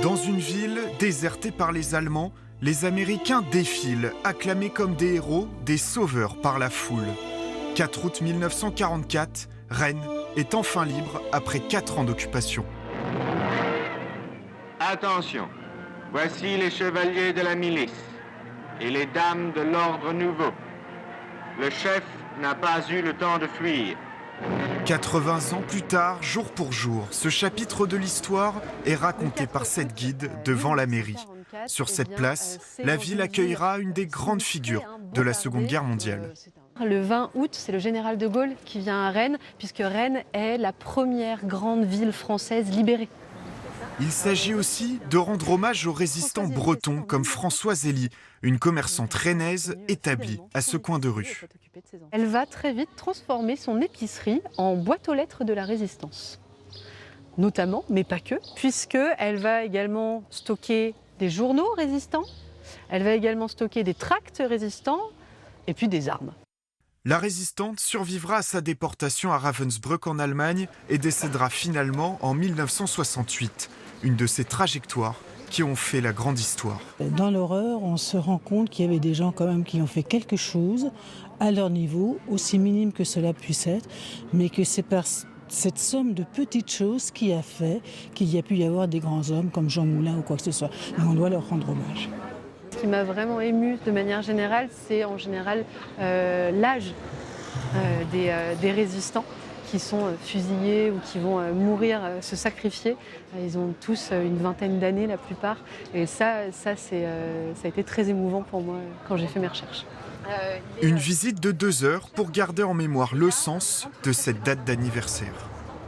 Dans une ville désertée par les Allemands, les Américains défilent, acclamés comme des héros, des sauveurs par la foule. 4 août 1944, Rennes est enfin libre après 4 ans d'occupation. Attention, voici les chevaliers de la milice et les dames de l'ordre nouveau. Le chef n'a pas eu le temps de fuir. 80 ans plus tard, jour pour jour, ce chapitre de l'histoire est raconté par cette guide devant la mairie. Sur cette place, la ville accueillera une des grandes figures de la Seconde Guerre mondiale. Le 20 août, c'est le général de Gaulle qui vient à Rennes, puisque Rennes est la première grande ville française libérée. Il s'agit aussi de rendre hommage aux résistants bretons comme Françoise Elie, une commerçante rennaise établie à ce coin de rue. Elle va très vite transformer son épicerie en boîte aux lettres de la résistance. Notamment, mais pas que, puisqu'elle va également stocker des journaux résistants, elle va également stocker des tracts résistants et puis des armes. La résistante survivra à sa déportation à Ravensbrück en Allemagne et décédera finalement en 1968. Une de ces trajectoires qui ont fait la grande histoire. Dans l'horreur, on se rend compte qu'il y avait des gens quand même qui ont fait quelque chose à leur niveau, aussi minime que cela puisse être, mais que c'est par cette somme de petites choses qui a fait qu'il y a pu y avoir des grands hommes comme Jean Moulin ou quoi que ce soit. Et on doit leur rendre hommage. Ce qui m'a vraiment émue de manière générale, c'est en général l'âge des résistants qui sont fusillés ou qui vont mourir, se sacrifier. Ils ont tous une vingtaine d'années la plupart. Et ça a été très émouvant pour moi quand j'ai fait mes recherches. Une visite de 2 heures pour garder en mémoire le sens de cette date d'anniversaire.